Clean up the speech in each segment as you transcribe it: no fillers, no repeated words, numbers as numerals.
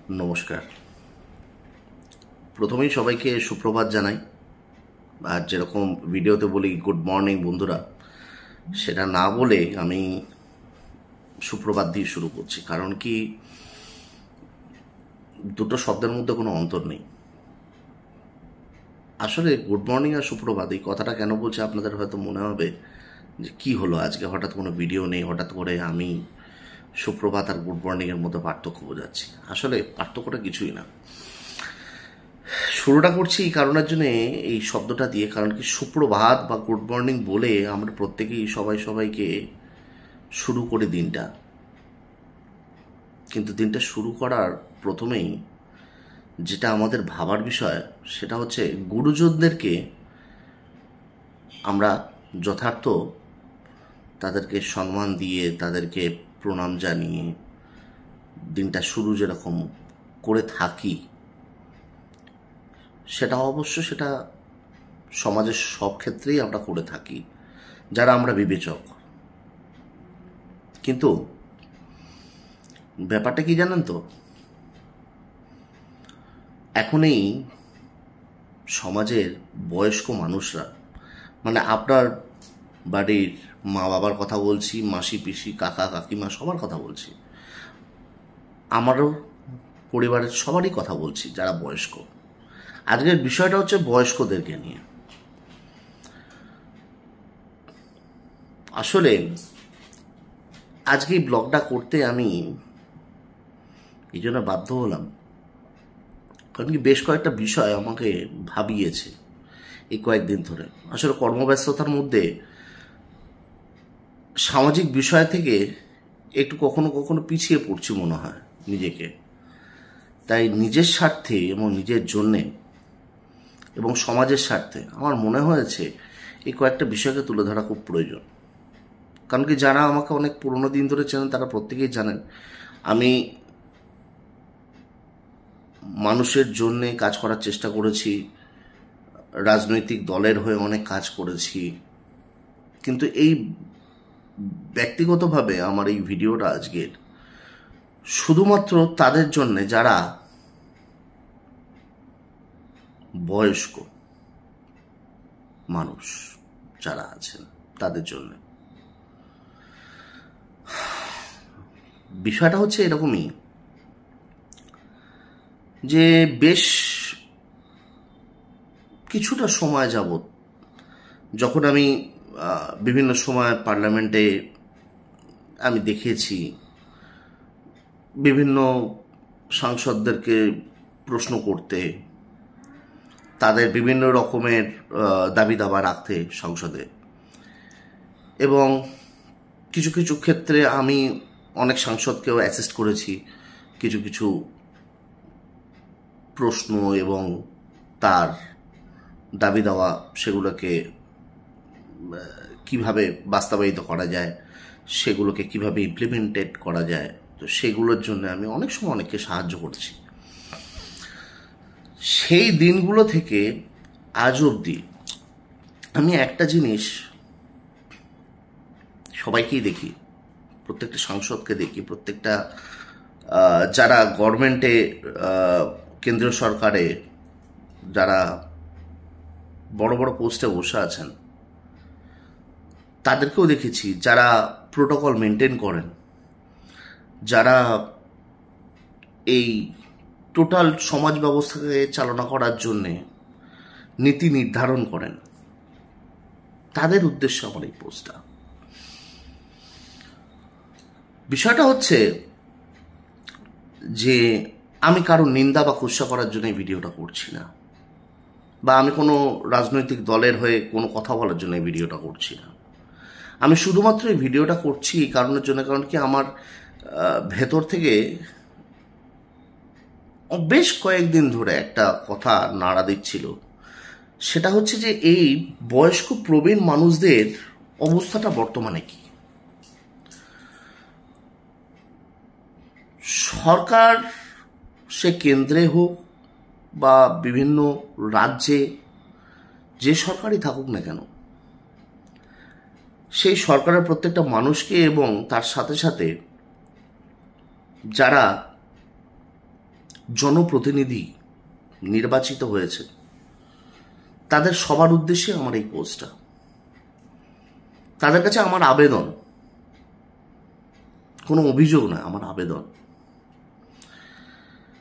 নমস্কার। প্রথমেই সবাইকে সুপ্রভাত জানাই। আর যেরকম ভিডিওতে বলি গুড মর্নিং বন্ধুরা, সেটা না বলে আমি সুপ্রভাত দিয়ে শুরু করছি। কারণ কি, দুটো শব্দের মধ্যে কোনো অন্তর নেই। আসলে গুড মর্নিং আর সুপ্রভাত এই কথাটা কেন বলছি আপনাদের হয়তো মনে হবে যে কি হলো আজকে হঠাৎ কোনো ভিডিও নেই, হঠাৎ করে আমি সুপ্রভাত আর গুড মর্নিংয়ের মধ্যে পার্থক্য বোঝাচ্ছি। আসলে পার্থক্যটা কিছুই না। শুরুটা করছি এই কারণের জন্যে, এই শব্দটা দিয়ে। কারণ কি, সুপ্রভাত বা গুড মর্নিং বলে আমরা প্রত্যেকেই সবাইকে শুরু করি দিনটা। কিন্তু দিনটা শুরু করার প্রথমেই যেটা আমাদের ভাবার বিষয়, সেটা হচ্ছে গুরুজনদেরকে আমরা যথার্থ তাদেরকে সম্মান দিয়ে, তাদেরকে প্রণাম জানিয়ে দিনটা শুরু যেরকম করে থাকি, সেটা সমাজের সব ক্ষেত্রেই আমরা করে থাকি যারা আমরা বিবেচক। কিন্তু ব্যাপারটা কি জানেন তো, এখন এই সমাজের বয়স্ক মানুষরা, মানে আপনার বাড়ির মা বাবার কথা বলছি, মাসি পিসি কাকা কাকিমা সবার কথা বলছি, আমারও পরিবারের সবারই কথা বলছি যারা বয়স্ক। আজকের বিষয়টা হচ্ছে বয়স্কদেরকে নিয়ে। আসলে আজকে এই ব্লগটা করতে আমি এই জন্য বাধ্য হলাম, কারণ কি বেশ কয়েকটা বিষয় আমাকে ভাবিয়েছে এই কয়েকদিন ধরে। আসলে কর্মব্যস্ততার মধ্যে সামাজিক বিষয় থেকে একটু কখনো কখনো পিছিয়ে পড়ছি মনে হয় নিজেকে। তাই নিজের স্বার্থে এবং নিজের জন্যে এবং সমাজের স্বার্থে আমার মনে হয়েছে এই কয়েকটা বিষয়কে তুলে ধরা খুব প্রয়োজন। কারণ কি, যারা আমাকে অনেক পুরনো দিন ধরে চেনেন তারা প্রত্যেকেই জানেন আমি মানুষের জন্যে কাজ করার চেষ্টা করেছি, রাজনৈতিক দলের হয়ে অনেক কাজ করেছি। কিন্তু এই ব্যক্তিগতভাবে আমার এই ভিডিওটা আজকের শুধুমাত্র তাদের জন্যে যারা বয়স্ক মানুষ যারা আছেন তাদের জন্য। বিষয়টা হচ্ছে এরকমই যে বেশ কিছুটা সময় যাবত যখন আমি বিভিন্ন সময় পার্লামেন্টে আমি দেখেছি বিভিন্ন সাংসদদেরকে প্রশ্ন করতে, তাদের বিভিন্ন রকমের দাবি দাবা রাখতে সংসদে, এবং কিছু কিছু ক্ষেত্রে আমি অনেক সাংসদকেও অ্যাসিস্ট করেছি কিছু কিছু প্রশ্ন এবং তার দাবি দেওয়া সেগুলোকে কিভাবে বাস্তবায়িত করা যায়, সেগুলোকে কিভাবে ইমপ্লিমেন্টেড করা যায়, তো সেগুলোর জন্য আমি অনেক সময় অনেককে সাহায্য করছি। সেই দিনগুলো থেকে আজ অবধি আমি একটা জিনিস সবাইকেই দেখি, প্রত্যেকটা সাংসদকে দেখি, প্রত্যেকটা যারা গভর্নমেন্টে কেন্দ্রীয় সরকারে যারা বড় বড় পোস্টে বসে আছেন তাদেরকেও দেখেছি যারা প্রোটোকল মেনটেন করেন, যারা এই টোটাল সমাজ ব্যবস্থাকে চালনা করার জন্যে নীতি নির্ধারণ করেন। তাদের উদ্দেশ্যে আমার এই পোস্টটা। বিষয়টা হচ্ছে যে আমি কারো নিন্দা বা কুৎসা করার জন্য এই ভিডিওটা করছি না, বা আমি কোনো রাজনৈতিক দলের হয়ে কোনো কথা বলার জন্য এই ভিডিওটা করছি না। আমি শুধুমাত্র এই ভিডিওটা করছি এই কারণের জন্য, কারণ কি আমার ভেতর থেকে বেশ কয়েকদিন ধরে একটা কথা নাড়া দিচ্ছিল। সেটা হচ্ছে যে এই বয়স্ক প্রবীণ মানুষদের অবস্থাটা বর্তমানে কি। সরকার সে কেন্দ্রে হোক বা বিভিন্ন রাজ্যে, যে সরকারই থাকুক না কেন, সেই সরকারের প্রত্যেকটা মানুষকে এবং তার সাথে সাথে যারা জনপ্রতিনিধি নির্বাচিত হয়েছে, তাদের সবার উদ্দেশ্যে আমার এই পোস্টটা। তাদের কাছে আমার আবেদন, কোনো অভিযোগ নয়, আমার আবেদন,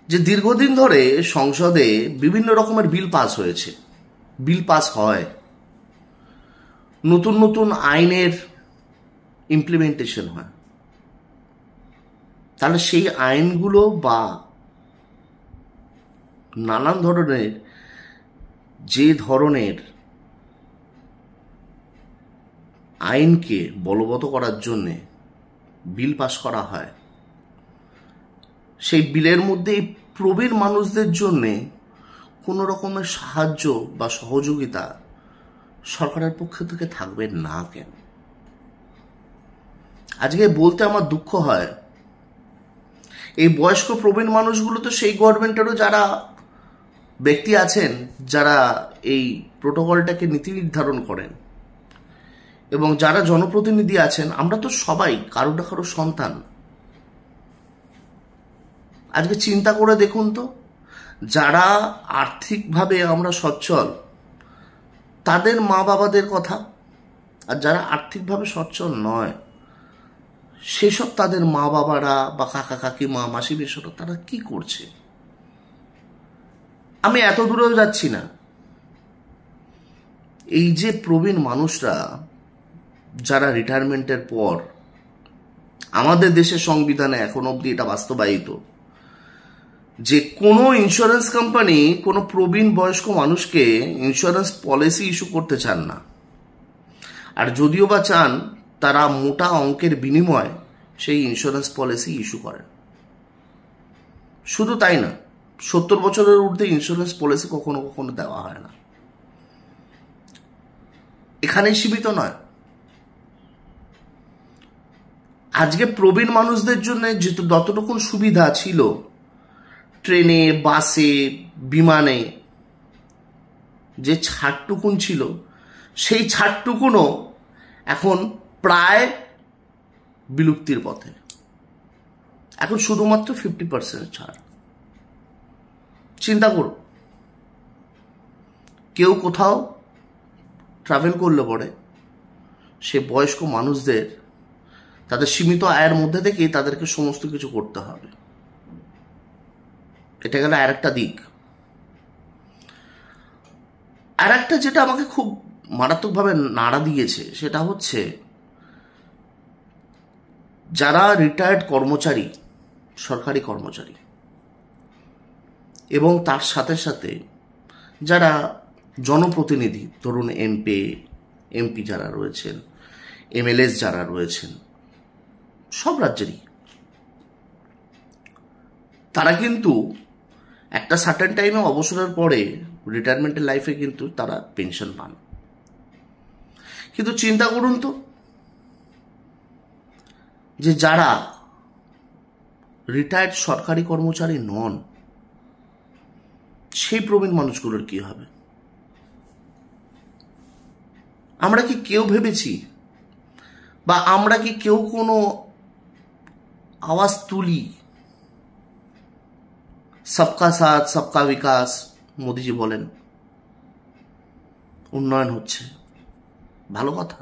যে দীর্ঘদিন ধরে সংসদে বিভিন্ন রকমের বিল পাস হয়েছে, বিল পাস হয়, নতুন নতুন আইনের ইমপ্লিমেন্টেশন হয়, তাহলে সেই আইনগুলো বা নানান ধরনের যে ধরনের আইনকে বলবৎ করার জন্যে বিল পাস করা হয়, সেই বিলের মধ্যে এই প্রবীণ মানুষদের জন্যে কোনো রকমের সাহায্য বা সহযোগিতা সরকারের পক্ষ থেকে থাকবে না কেন? আজকে বলতে আমার দুঃখ হয়, এই বয়স্ক প্রবীণ মানুষগুলো তো সেই গভর্নমেন্টেরও যারা ব্যক্তি আছেন, যারা এই প্রোটোকলটাকে নীতি নির্ধারণ করেন, এবং যারা জনপ্রতিনিধি আছেন, আমরা তো সবাই কারো না কারো সন্তান। আজকে চিন্তা করে দেখুন তো, যারা আর্থিকভাবে আমরা সচ্ছল তাদের মা বাবাদের কথা, আর যারা আর্থিকভাবে সচ্ছল নয় সেসব তাদের মা বাবারা বা কাকা কাকিমা মাসি মেশোরা তারা কি করছে? আমি এত দূরেও যাচ্ছি না। এই যে প্রবীণ মানুষরা যারা রিটায়ারমেন্টের পর, আমাদের দেশের সংবিধানে এখন অবধি এটা বাস্তবায়িত যে কোনো ইন্স্যুরেন্স কোম্পানি কোনো প্রবীণ বয়স্ক মানুষকে ইন্স্যুরেন্স পলিসি ইস্যু করতে চান না, আর যদিও বা চান তারা মোটা অঙ্কের বিনিময়ে সেই ইন্স্যুরেন্স পলিসি ইস্যু করেন। শুধু তাই না, 70 বছরের ঊর্ধ্বে ইন্স্যুরেন্স পলিসি কখনো কখনো দেওয়া হয় না। এখানেই সীমিত নয়, আজকে প্রবীণ মানুষদের জন্য যতটুকু সুবিধা ছিল ট্রেনে, বাসে, বিমানে, যে ছাড়টুকুন ছিল, সেই ছাড়টুকুনও এখন প্রায় বিলুপ্তির পথে। এখন শুধুমাত্র 50% ছাড়। চিন্তা করো, কেউ কোথাও ট্রাভেল করলে পরে সে বয়স্ক মানুষদের তাদের সীমিত আয়ের মধ্যে থেকেই তাদেরকে সমস্ত কিছু করতে হবে। এটা গেল আর একটা দিক। আর একটা যেটা আমাকে খুব মারাত্মকভাবে নাড়া দিয়েছে সেটা হচ্ছে, যারা রিটায়ার্ড কর্মচারী, সরকারি কর্মচারী, এবং তার সাথে সাথে যারা জনপ্রতিনিধি, ধরুন এমপি যারা রয়েছেন, এমএলএস যারা রয়েছেন, সব রাজ্যেরই, তারা কিন্তু একটা সার্টেন টাইমে অবসরের পরে রিটায়ারমেন্টের লাইফে কিন্তু তারা পেনশন পান। কিন্তু চিন্তা করুন তো, যে যারা রিটায়ার্ড সরকারি কর্মচারী নন, সেই প্রবীণ মানুষগুলোর কি হবে? আমরা কি কেউ ভেবেছি, বা আমরা কি কেউ কোনো আওয়াজ তুলি? সবকা সাথ সবকা বিকাশ মোদিজি বলেন, উন্নয়ন হচ্ছে, ভালো কথা,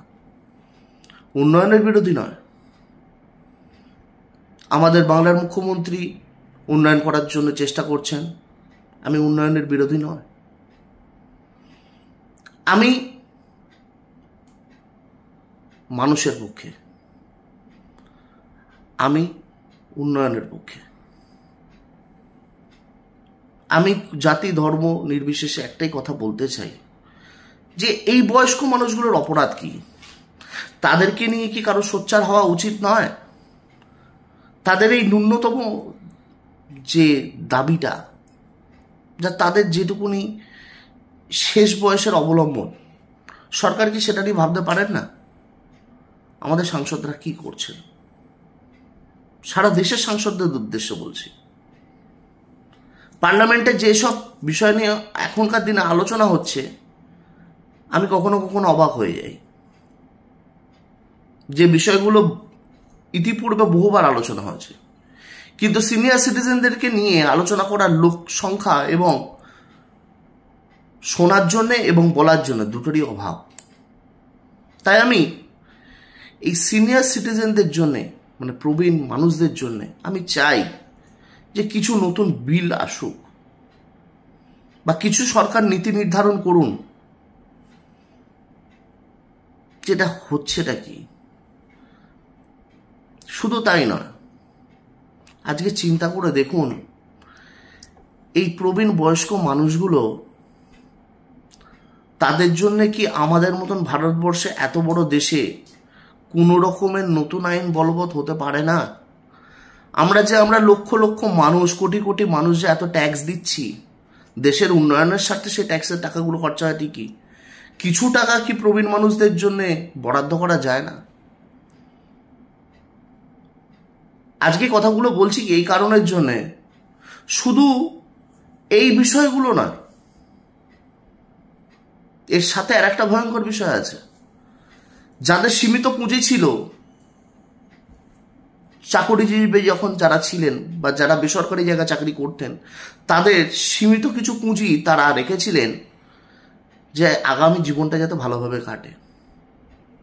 উন্নয়নের বিরোধী নয়। আমাদের বাংলার মুখ্যমন্ত্রী উন্নয়ন করার জন্য চেষ্টা করছেন, আমি উন্নয়নের বিরোধী নয়। আমি মানুষের পক্ষে, আমি উন্নয়নের পক্ষে। আমি জাতি ধর্ম নির্বিশেষে একটাই কথা বলতে চাই, যে এই বয়স্ক মানুষগুলোর অপরাধ কি? তাদেরকে নিয়ে কি কারো সোচ্চার হওয়া উচিত নয়? তাদের এই ন্যূনতম যে দাবিটা, যা তাদের যেটুকুনি শেষ বয়সের অবলম্বন, সরকার কি সেটা নিয়ে ভাবতে পারেন না? আমাদের সাংসদরা কি করছেন? সারা দেশের সাংসদদের উদ্দেশ্যে বলছি, পার্লামেন্টে যেসব বিষয় নিয়ে এখনকার দিনে আলোচনা হচ্ছে, আমি কখনো কখনো অবাক হয়ে যাই। যে বিষয়গুলো ইতিপূর্বে বহুবার আলোচনা হয়েছে, কিন্তু সিনিয়র সিটিজেনদেরকে নিয়ে আলোচনা করার লোক সংখ্যা এবং শোনার জন্যে এবং বলার জন্য দুটোরই অভাব। তাই আমি এই সিনিয়র সিটিজেনদের জন্যে, মানে প্রবীণ মানুষদের জন্যে আমি চাই যে কিছু নতুন বিল আসুক বা কিছু সরকার নীতি নির্ধারণ করুন। যেটা হচ্ছেটা কি, শুধু তাই নয়, আজকে চিন্তা করে দেখুন এই প্রবীণ বয়স্ক মানুষগুলো, তাদের জন্য কি আমাদের মতন ভারতবর্ষে এত বড় দেশে কোনো রকমের নতুন আইন বলবৎ হতে পারে না? আমরা লক্ষ লক্ষ মানুষ, কোটি কোটি মানুষ যে এত ট্যাক্স দিচ্ছি, দেশের উন্নয়নের স্বার্থে সেই ট্যাক্সের টাকাগুলো খরচা হয় ঠিকই, কিছু টাকা কি প্রবীণ মানুষদের জন্য বরাদ্দ করা যায় না? আজকে কথাগুলো বলছি এই কারণের জন্যে, শুধু এই বিষয়গুলো না, এর সাথে আর একটা ভয়ঙ্কর বিষয় আছে। যাদের সীমিত পুঁজি ছিল, চাকরিজীবী যখন যারা ছিলেন বা যারা বেসরকারি জায়গায় চাকরি করতেন, তাদের সীমিত কিছু পুঁজি তারা রেখেছিলেন যে আগামী জীবনটা যাতে ভালোভাবে কাটে।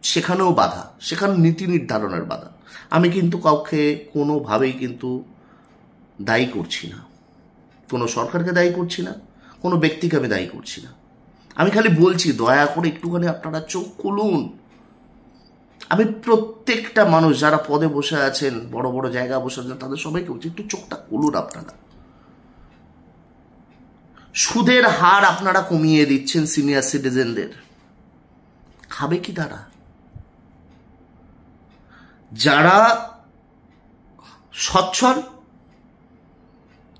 সেখানেও বাধা, সেখানে নীতি নির্ধারণের বাধা। আমি কিন্তু কাউকে কোনোভাবেই কিন্তু দায়ী করছি না, কোনো সরকারকে দায়ী করছি না, কোনো ব্যক্তিকে আমি দায়ী করছি না। আমি খালি বলছি দয়া করে একটুখানি আপনারা চোখ খুলুন। আমি প্রত্যেকটা মানুষ যারা পদে বসে আছেন, বড় বড় জায়গায় বসে আছেন, তাদের সবাইকে বলছি একটু চোখটা খুলুন। আপনারা সুদের হার আপনারা কমিয়ে দিচ্ছেন সিনিয়র সিটিজেনদের, খাবে কি তারা? যারা সচ্ছল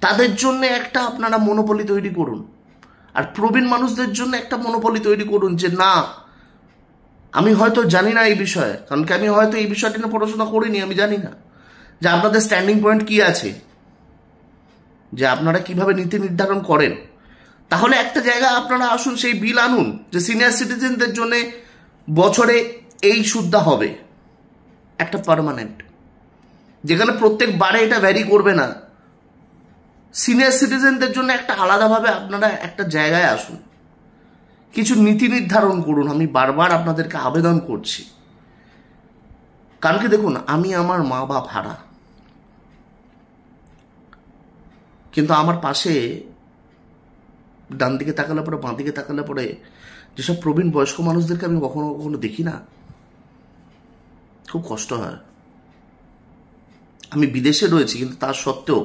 তাদের জন্য একটা আপনারা মনোপলি তৈরি করুন, আর প্রবীণ মানুষদের জন্য একটা মনোপলি তৈরি করুন যে না, আমি হয়তো জানি না এই বিষয়ে, কারণ কি আমি হয়তো এই বিষয়টা নিয়ে পড়াশোনা করিনি, আমি জানি না যে আপনাদের স্ট্যান্ডিং পয়েন্ট কি আছে, যে আপনারা কিভাবে নীতি নির্ধারণ করেন। তাহলে একটা জায়গায় আপনারা আসুন, সেই বিল আনুন যে সিনিয়র সিটিজেনদের জন্য বছরে এই সুদটা হবে, একটা পার্মানেন্ট, যেখানে প্রত্যেক বারে এটা ভ্যারি করবে না। সিনিয়র সিটিজেনদের জন্য একটা আলাদাভাবে আপনারা একটা জায়গায় আসুন, কিছু নীতি নির্ধারণ করুন। আমি বারবার আপনাদেরকে আবেদন করছি, কারণ কি দেখুন, আমি আমার মা বাপ হারা, কিন্তু আমার পাশে ডান দিকে তাকালে পরে, বাঁ দিকে তাকালে পরে যেসব প্রবীণ বয়স্ক মানুষদেরকে আমি কখনো কখনো দেখি না, খুব কষ্ট হয়। আমি বিদেশে রয়েছি, কিন্তু তার সত্ত্বেও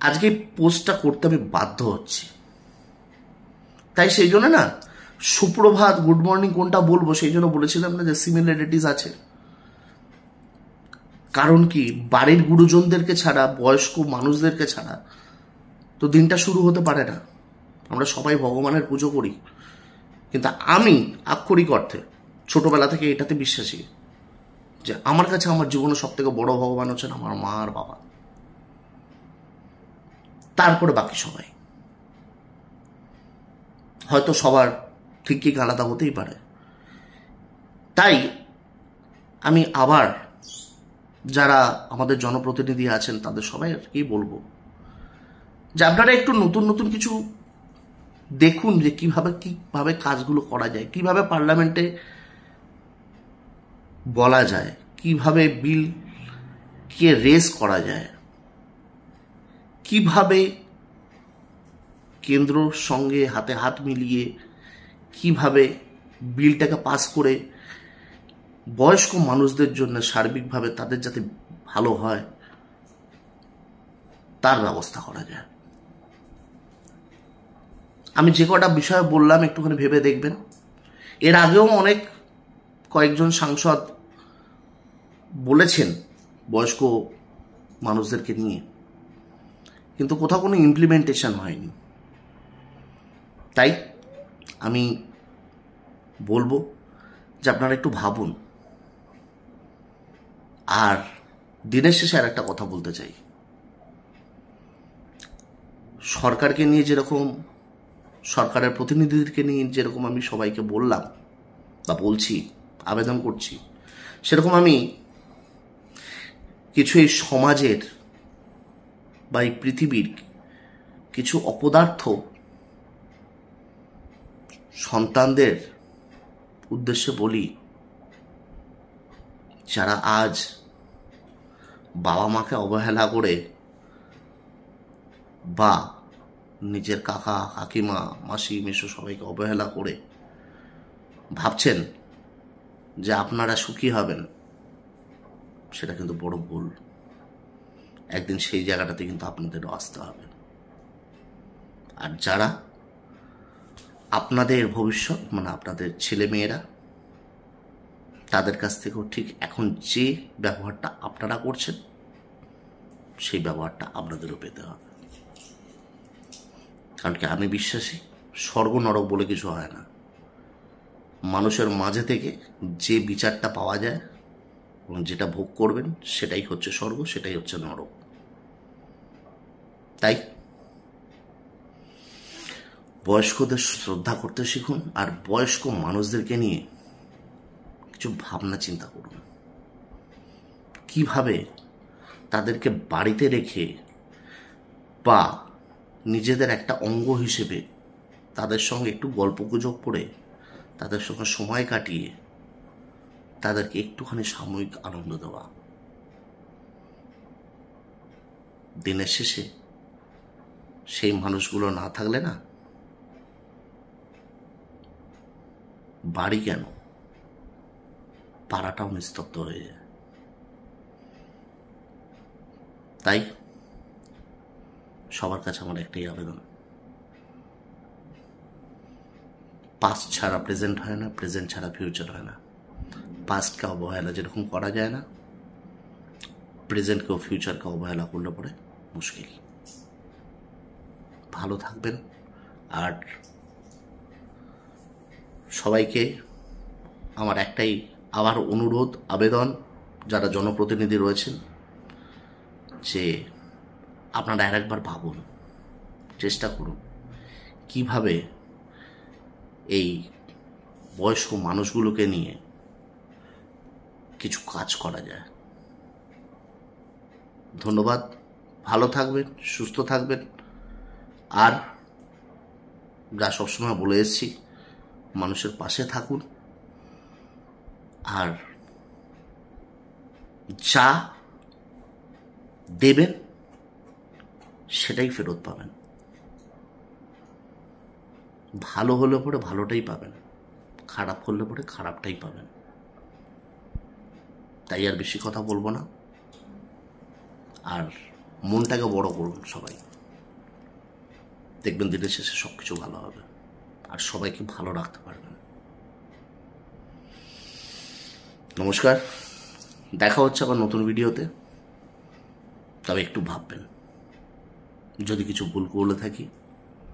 আজকে পোস্টটা করতে আমি বাধ্য হচ্ছি। তাই সেই জন্য না, সুপ্রভাত, গুড মর্নিং কোনটা বলবো সেই জন্য বলেছিলাম না যে সিমিলারিটিস আছে। কারণ কি, বাড়ির গুরুজনদেরকে ছাড়া, বয়স্ক মানুষদেরকে ছাড়া তো দিনটা শুরু হতে পারে না। আমরা সবাই ভগবানের পুজো করি, কিন্তু আমি আক্ষরিক অর্থে ছোটবেলা থেকে এটাতে বিশ্বাসী যে আমার কাছে আমার জীবনে সব থেকে বড় ভগবান হচ্ছেন আমার মা আর বাবা, তারপরে বাকি সবাই। হয়তো সবার থিঙ্কিং আলাদা হতেই পারে। তাই আমি আবার যারা আমাদের জনপ্রতিনিধি আছেন তাদের সবাইকেই বলবো যে আপনারা একটু নতুন নতুন কিছু দেখুন, যে কিভাবে কাজগুলো করা যায়, কিভাবে পার্লামেন্টে বলা যায়, কিভাবে বিলকে রেজ করা যায়, কিভাবে কেন্দ্রর সঙ্গে হাতে হাত মিলিয়ে কিভাবে বিলটাকে পাস করে বয়স্ক মানুষদের জন্য সার্বিকভাবে তাদের যাতে ভালো হয় তার ব্যবস্থা করা যায়। আমি যে কটা বিষয় বললাম একটুখানি ভেবে দেখবেন। এর আগেও কয়েকজন সাংসদ বলেছেন বয়স্ক মানুষদেরকে নিয়ে, কিন্তু কোথাও কোনো ইমপ্লিমেন্টেশন হয়নি। তাই আমি বলবো যে আপনারা একটু ভাবুন। আর দিনের শেষে আর একটা কথা বলতে চাই, সরকারকে নিয়ে যেরকম, সরকারের প্রতিনিধিদেরকে নিয়ে যেরকম আমি সবাইকে বললাম বা বলছি, আবেদন করছি, সেরকম আমি কিছু এই সমাজের বা এই পৃথিবীর কিছু অপদার্থ সন্তানদের উদ্দেশ্যে বলি, যারা আজ বাবা মাকে অবহেলা করে বা নিজের কাকা কাকিমা মাসি মেসো সবাইকে অবহেলা করে ভাবছেন যে আপনারা সুখী হবেন, সেটা কিন্তু বড় ভুল। একদিন সেই জায়গাটাতে কিন্তু আপনাদেরও আসতে হবে। আর যারা আপনাদের ভবিষ্যৎ, মানে আপনাদের ছেলে মেয়েরা, তাদের কাছ থেকেও ঠিক এখন যে ব্যবহারটা আপনারা করছেন সেই ব্যবহারটা আপনাদেরও পেতে হবে। কারণ কি, আমি বিশ্বাসী স্বর্গ নরক বলে কিছু হয় না। মানুষের মাঝে থেকে যে বিচারটা পাওয়া যায় এবং যেটা ভোগ করবেন সেটাই হচ্ছে স্বর্গ, সেটাই হচ্ছে নরক। তাই বয়স্কদের শ্রদ্ধা করতে শিখুন, আর বয়স্ক মানুষদেরকে নিয়ে কিছু ভাবনা চিন্তা করুন। কিভাবে তাদেরকে বাড়িতে রেখে বা নিজেদের একটা অঙ্গ হিসেবে তাদের সঙ্গে একটু গল্পগুজব করে, তাদের সঙ্গে সময় কাটিয়ে তাদেরকে একটুখানি সাময়িক আনন্দ দেওয়া। দিনের শেষে সেই মানুষগুলো না থাকলে না, বাড়ি কেন পাড়াটাও নিস্তব্ধ হয়ে যায়। তাই সবার কাছে আমার একটাই আবেদন, পাস্ট ছাড়া প্রেজেন্ট হয় না, প্রেজেন্ট ছাড়া ফিউচার হয় না। পাস্টকে অবহেলা যেরকম করা যায় না, প্রেজেন্টকেও ফিউচারকে অবহেলা করলে পরে মুশকিল। ভালো থাকবেন। আর সবাইকে আমার একটাই আবার অনুরোধ, আবেদন, যারা জনপ্রতিনিধি রয়েছেন, যে আপনারা আরেকবার ভাবুন, চেষ্টা করুন কিভাবে এই বয়স্ক মানুষগুলোকে নিয়ে কিছু কাজ করা যায়। ধন্যবাদ। ভালো থাকবেন, সুস্থ থাকবেন। আর যা সবসময় বলে এসেছি, মানুষের পাশে থাকুন। আর যা দেবেন সেটাই ফেরত পাবেন। ভালো হলে পরে ভালোটাই পাবেন, খারাপ করলে পরে খারাপটাই পাবেন। তাই আর বেশি কথা বলবো না। আর মনটাকে বড় করুন সবাই, দেখবেন দিনের শেষে সব কিছু ভালো হবে আর সবাইকে ভালো রাখতে পারবেন। নমস্কার, দেখা হচ্ছে আবার নতুন ভিডিওতে। তবে একটু ভাববেন, যদি কিছু ভুল করলে থাকি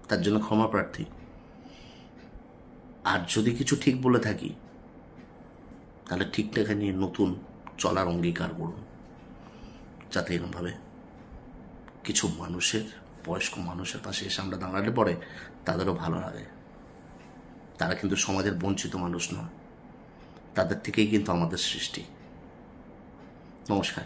তার জন্য ক্ষমা প্রার্থী। আর যদি কিছু ঠিক বলে থাকি তাহলে ঠিকঠাক নিয়ে নতুন চলার অঙ্গীকার করুন, যাতে এরকমভাবে কিছু মানুষের, বয়স্ক মানুষের পাশে এসে আমরা দাঁড়ালে পরে তাদেরও ভালো লাগে। তারা কিন্তু সমাজের বঞ্চিত মানুষ নয়, তাদের থেকেই কিন্তু আমাদের সৃষ্টি। নমস্কার।